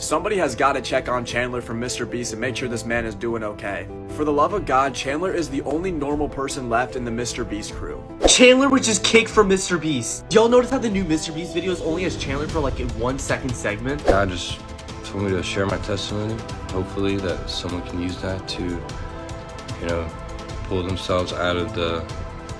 Somebody has got to check on Chandler from Mr. Beast and make sure this man is doing okay. For the love of God, Chandler is the only normal person left in the Mr. Beast crew. Chandler was just kicked from Mr. Beast. Y'all notice how the new Mr. Beast videos only has Chandler for like a 1-second segment? God just told me to share my testimony. Hopefully that someone can use that to, you know, pull themselves out of the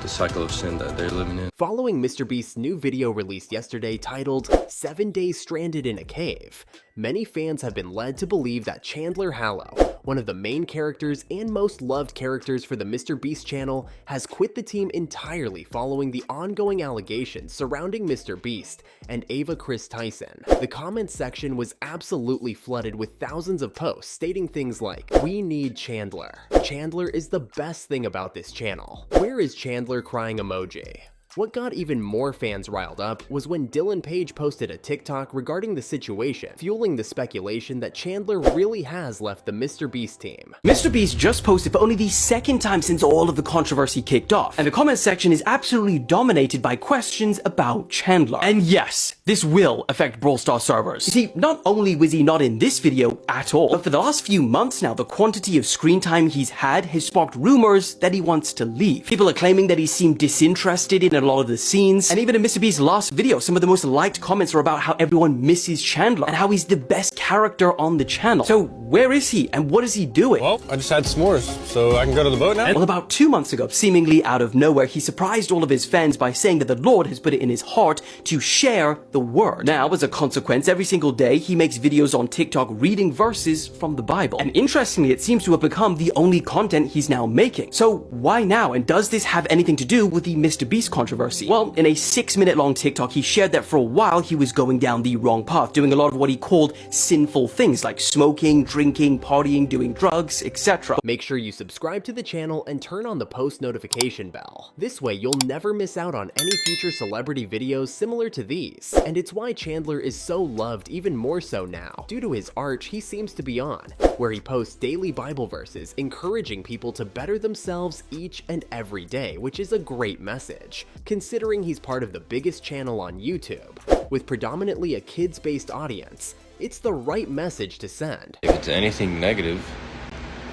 cycle of sin that they're living in. Following Mr. Beast's new video released yesterday titled 7 Days Stranded in a Cave, many fans have been led to believe that Chandler Hallow, one of the main characters and most loved characters for the Mr. Beast channel, has quit the team entirely following the ongoing allegations surrounding Mr. Beast and Ava Chris Tyson. The comments section was absolutely flooded with thousands of posts stating things like, "We need Chandler. Chandler is the best thing about this channel. Where is Chandler crying emoji?" What got even more fans riled up was when Dylan Page posted a TikTok regarding the situation, fueling the speculation that Chandler really has left the Mr. Beast team. Mr. Beast just posted for only the second time since all of the controversy kicked off, and the comment section is absolutely dominated by questions about Chandler. And yes, this will affect Brawl Stars servers. You see, not only was he not in this video at all, but for the last few months now, the quantity of screen time he's had has sparked rumors that he wants to leave. People are claiming that he seemed disinterested in a lot of the scenes, and even in Mr. Beast's last video, some of the most liked comments are about how everyone misses Chandler and how he's the best character on the channel. So where is he and what is he doing? Well, I just had s'mores, so I can go to the boat now? Well, about 2 months ago, seemingly out of nowhere, he surprised all of his fans by saying that the Lord has put it in his heart to share the word. Now, as a consequence, every single day he makes videos on TikTok reading verses from the Bible. And interestingly, it seems to have become the only content he's now making. So why now? And does this have anything to do with the Mr. Beast controversy? Well, in a 6-minute long TikTok, he shared that for a while he was going down the wrong path, doing a lot of what he called sinful things like smoking, drinking, partying, doing drugs, etc. Make sure you subscribe to the channel and turn on the post notification bell. This way you'll never miss out on any future celebrity videos similar to these. And it's why Chandler is so loved even more so now, due to his arch he seems to be on, where he posts daily Bible verses encouraging people to better themselves each and every day, which is a great message, considering he's part of the biggest channel on YouTube, with predominantly a kids-based audience. It's the right message to send. If it's anything negative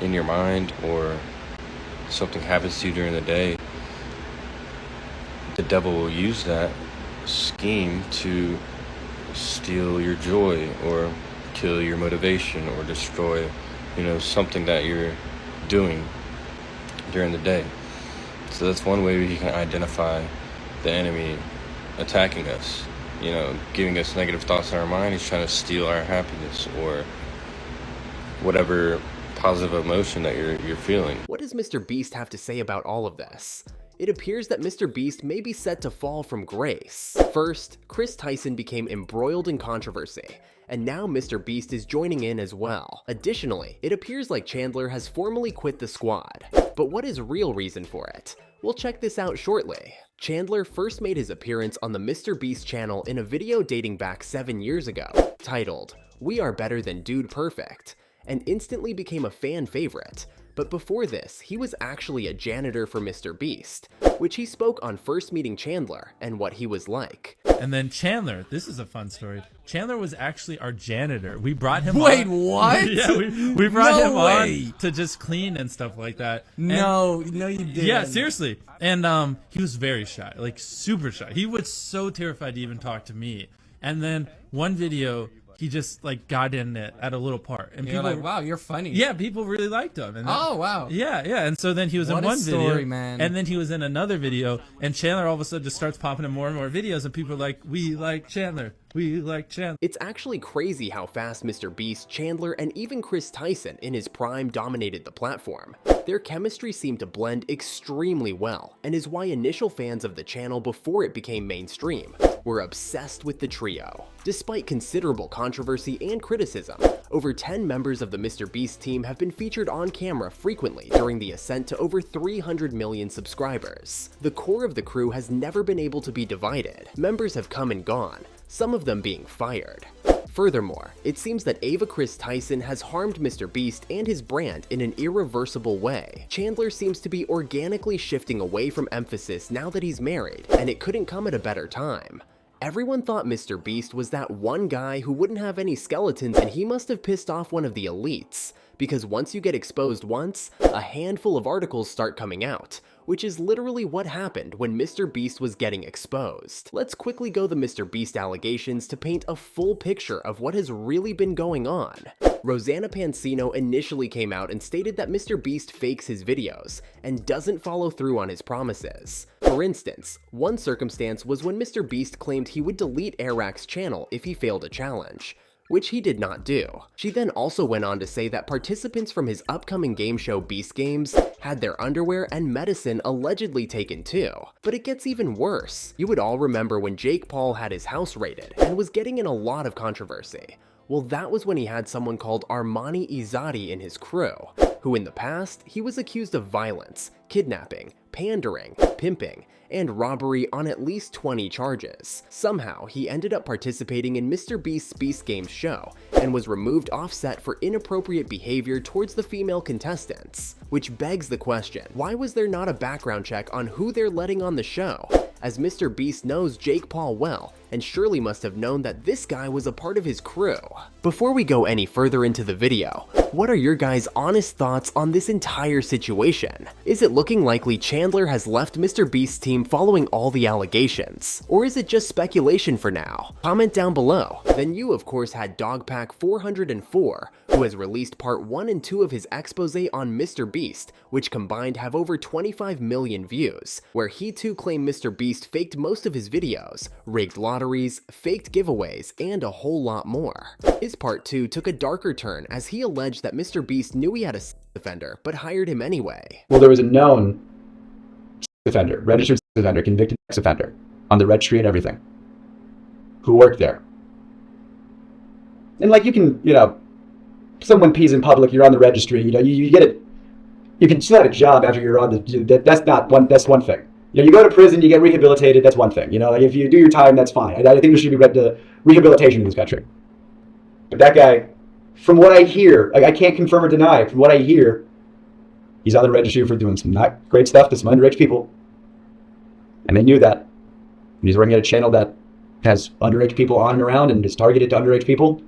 in your mind or something happens to you during the day, the devil will use that scheme to steal your joy or kill your motivation or destroy, you know, something that you're doing during the day. So that's one way we can identify the enemy attacking us, you know, giving us negative thoughts in our mind. He's trying to steal our happiness or whatever positive emotion that you're feeling. What does Mr. Beast have to say about all of this? It appears that Mr. Beast may be set to fall from grace. First, Chris Tyson became embroiled in controversy, and now Mr. Beast is joining in as well. Additionally, it appears like Chandler has formally quit the squad. But what is real reason for it? We'll check this out shortly. Chandler first made his appearance on the Mr. Beast channel in a video dating back 7 years ago, titled, "We Are Better Than Dude Perfect," and instantly became a fan favorite. But before this, he was actually a janitor for Mr. Beast, which he spoke on first meeting Chandler and what he was like. And then Chandler, this is a fun story. Chandler was actually our janitor. We brought him Wait, on. what? Yeah, we brought him way. on to just clean and stuff like that. No, you didn't. Yeah, seriously. And he was very shy, like super shy. He was so terrified to even talk to me. And then one video, he just like got in it at a little part, and You're people like, wow, you're funny. Yeah, people really liked him. And then, Oh, wow. Yeah. And so then he was What in a one story, video, man. and then he was in another video, and Chandler all of a sudden just starts popping in more and more videos, and people are like, "We like Chandler. We like Chandler." It's actually crazy how fast Mr. Beast, Chandler, and even Chris Tyson in his prime dominated the platform. Their chemistry seemed to blend extremely well, and is why initial fans of the channel before it became mainstream were obsessed with the trio. Despite considerable controversy and criticism, over 10 members of the Mr. Beast team have been featured on camera frequently during the ascent to over 300 million subscribers. The core of the crew has never been able to be divided. Members have come and gone, some of them being fired. Furthermore, it seems that Ava Chris Tyson has harmed Mr. Beast and his brand in an irreversible way. Chandler seems to be organically shifting away from emphasis now that he's married, and it couldn't come at a better time. Everyone thought Mr. Beast was that one guy who wouldn't have any skeletons, and he must have pissed off one of the elites. Because once you get exposed once, a handful of articles start coming out, which is literally what happened when Mr. Beast was getting exposed. Let's quickly go the Mr. Beast allegations to paint a full picture of what has really been going on. Rosanna Pansino initially came out and stated that Mr. Beast fakes his videos and doesn't follow through on his promises. For instance, one circumstance was when Mr. Beast claimed he would delete Airrack's channel if he failed a challenge, which he did not do. She then also went on to say that participants from his upcoming game show Beast Games had their underwear and medicine allegedly taken too. But it gets even worse. You would all remember when Jake Paul had his house raided and was getting in a lot of controversy. Well, that was when he had someone called Armani Izzati in his crew, who in the past, he was accused of violence, kidnapping, pandering, pimping, and robbery on at least 20 charges. Somehow, he ended up participating in Mr. Beast's Beast Games show and was removed off-set for inappropriate behavior towards the female contestants. Which begs the question, why was there not a background check on who they're letting on the show? As Mr. Beast knows Jake Paul well, and surely must have known that this guy was a part of his crew. Before we go any further into the video, what are your guys' honest thoughts on this entire situation? Is it looking likely Chandler has left Mr. Beast's team following all the allegations? Or is it just speculation for now? Comment down below. Then you of course had Dogpack 404, who has released part 1 and 2 of his expose on Mr. Beast, which combined have over 25 million views, where he too claimed Mr. Beast faked most of his videos, rigged lotteries, faked giveaways, and a whole lot more. His part 2 took a darker turn as he alleged that Mr. Beast knew he had a sex offender, but hired him anyway. Well, there was a known sex offender, registered sex offender, convicted sex offender, on the registry and everything, who worked there. And like you can, someone pees in public, you're on the registry, you get it. You can still have a job after you're on the, that's one thing. You go to prison, you get rehabilitated, that's one thing. Like if you do your time, that's fine. I think there should be rehabilitation in this country. But that guy, from what I hear, I can't confirm or deny, from what I hear, he's on the registry for doing some not great stuff to some underage people. And they knew that. And he's working at a channel that has underage people on and around and is targeted to underage people.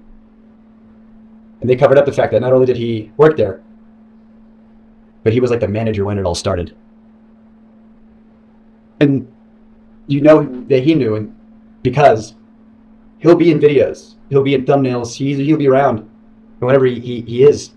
And they covered up the fact that not only did he work there, but he was like the manager when it all started. And that he knew, and because he'll be in videos, he'll be in thumbnails, he'll be around. And whenever he is,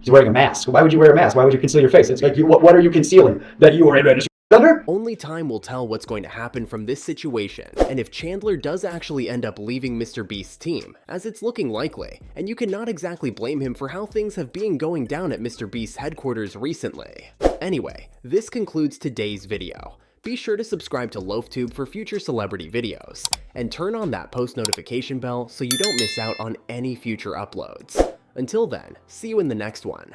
he's wearing a mask. Why would you wear a mask? Why would you conceal your face? It's like, what are you concealing? That you are a registered offender? Only time will tell what's going to happen from this situation, and if Chandler does actually end up leaving Mr. Beast's team, as it's looking likely, and you cannot exactly blame him for how things have been going down at Mr. Beast's headquarters recently. Anyway, this concludes today's video. Be sure to subscribe to LoafTube for future celebrity videos, and turn on that post notification bell so you don't miss out on any future uploads. Until then, see you in the next one.